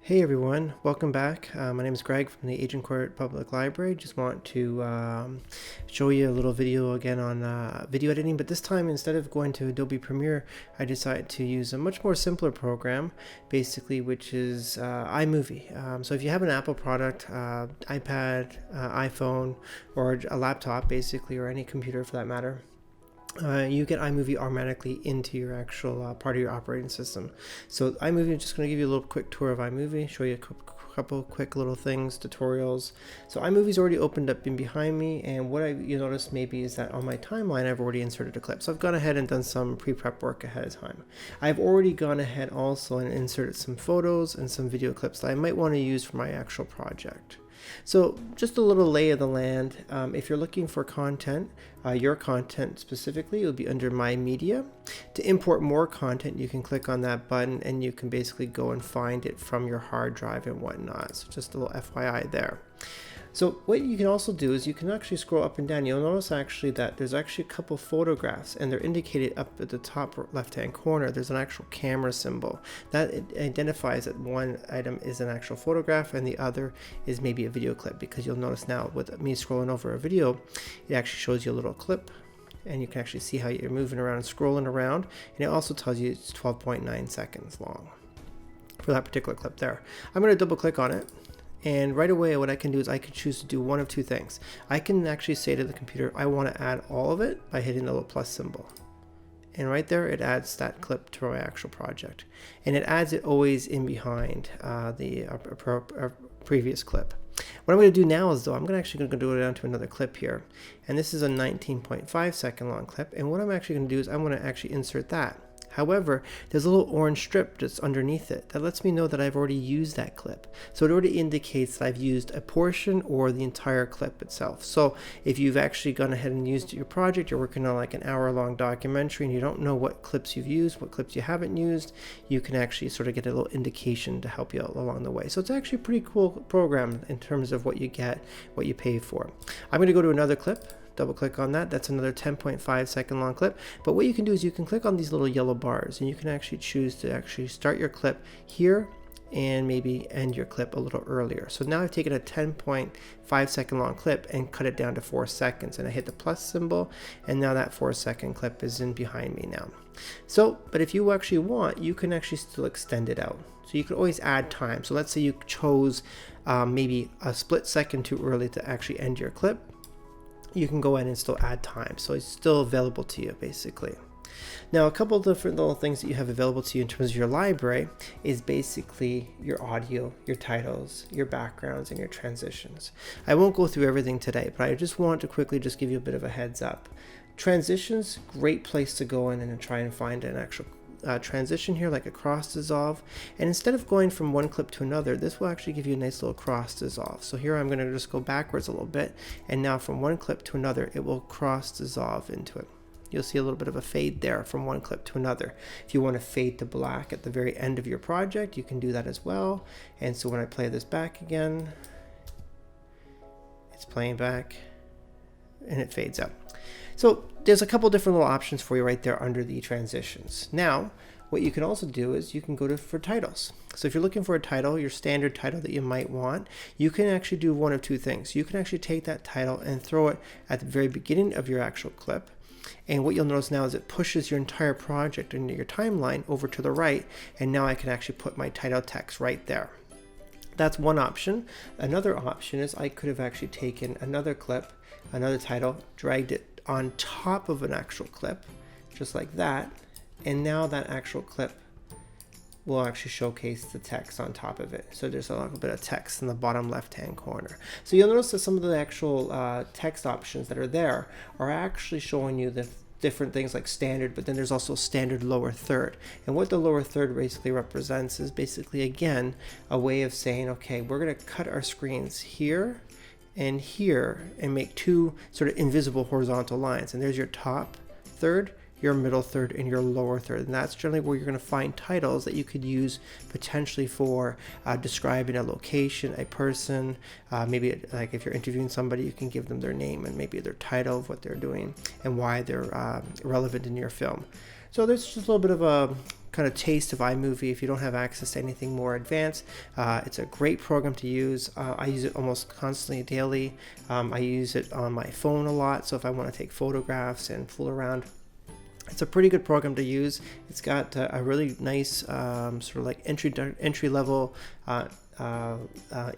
Hey everyone, welcome back. My name is Greg from the Agincourt Public Library. Just want to show you a little video again on video editing, but this time instead of going to Adobe Premiere, I decided to use a much more simpler program, basically, which is iMovie. So if you have an Apple product, iPad, iPhone, or a laptop, basically, or any computer for that matter, you get iMovie automatically into your actual part of your operating system. So iMovie, I'm just going to give you a little quick tour of iMovie, show you a couple quick little things, tutorials. So iMovie's already opened up in behind me, and what you notice maybe is that on my timeline I've already inserted a clip. So I've gone ahead and done some pre-prep work ahead of time. I've already gone ahead also and inserted some photos and some video clips that I might want to use for my actual project. So just a little lay of the land. If you're looking for content, your content specifically, it will be under My Media. To import more content, you can click on that button and you can basically go and find it from your hard drive and whatnot. So just a little FYI there. So what you can also do is you can actually scroll up and down. You'll notice actually that there's actually a couple photographs and they're indicated up at the top left hand corner. There's an actual camera symbol that identifies that one item is an actual photograph and the other is maybe a video clip, because you'll notice now with me scrolling over a video, it actually shows you a little clip and you can actually see how you're moving around and scrolling around, and it also tells you it's 12.9 seconds long for that particular clip there. I'm going to double click on it. And right away what I can do is I can choose to do one of two things. I can actually say to the computer, I want to add all of it by hitting the little plus symbol. And right there, it adds that clip to my actual project. And it adds it always in behind the previous clip. What I'm going to do now is, though, I'm actually going to go down to another clip here. And this is a 19.5 second long clip. And what I'm actually going to do is I'm going to actually insert that. However, there's a little orange strip that's underneath it that lets me know that I've already used that clip. So it already indicates that I've used a portion or the entire clip itself. So if you've actually gone ahead and used your project, you're working on like an hour-long documentary and you don't know what clips you've used, what clips you haven't used, you can actually sort of get a little indication to help you out along the way. So it's actually a pretty cool program in terms of what you get, what you pay for. I'm going to go to another clip. Double click on that. That's another 10.5 second long clip. But what you can do is you can click on these little yellow bars and you can actually choose to actually start your clip here and maybe end your clip a little earlier. So now I've taken a 10.5 second long clip and cut it down to 4 seconds, and I hit the plus symbol, and now that 4-second clip is in behind me now. So, but if you actually want, you can actually still extend it out. So you can always add time. So let's say you chose maybe a split second too early to actually end your clip. You can go in and still add time, so it's still available to you basically. Now, a couple of different little things that you have available to you in terms of your library is basically your audio, your titles, your backgrounds, and your transitions. I won't go through everything today, but I just want to quickly just give you a bit of a heads up. Transitions, great place to go in and try and find an actual transition here, like a cross dissolve, and instead of going from one clip to another, this will actually give you a nice little cross dissolve. So here I'm going to just go backwards a little bit, and now from one clip to another it will cross dissolve into it. You'll see a little bit of a fade there from one clip to another. If you want to fade to black at the very end of your project, you can do that as well. And so when I play this back again, it's playing back and it fades out. So there's a couple different little options for you right there under the transitions. Now, what you can also do is you can go for titles. So if you're looking for a title, your standard title that you might want, you can actually do one of two things. You can actually take that title and throw it at the very beginning of your actual clip. And what you'll notice now is it pushes your entire project into your timeline over to the right. And now I can actually put my title text right there. That's one option. Another option is I could have actually taken another clip, another title, dragged it on top of an actual clip, just like that, and now that actual clip will actually showcase the text on top of it. So there's a little bit of text in the bottom left hand corner. So you'll notice that some of the actual text options that are there are actually showing you the different things like standard, but then there's also standard lower third. And what the lower third basically represents is basically, again, a way of saying, okay, we're going to cut our screens here and here and make two sort of invisible horizontal lines. And there's your top third, your middle third, and your lower third. And that's generally where you're going to find titles that you could use potentially for describing a location, a person, maybe like if you're interviewing somebody, you can give them their name and maybe their title of what they're doing and why they're relevant in your film. So there's just a little bit of a kind of taste of iMovie if you don't have access to anything more advanced. It's a great program to use. I use it almost constantly daily. I use it on my phone a lot, so if I want to take photographs and fool around, it's a pretty good program to use. It's got a really nice sort of like entry level,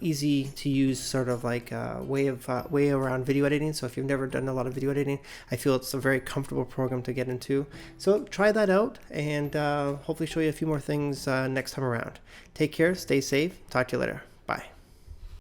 easy to use sort of like way around video editing. So if you've never done a lot of video editing, I feel it's a very comfortable program to get into. So try that out, and hopefully show you a few more things next time around. Take care, stay safe, talk to you later.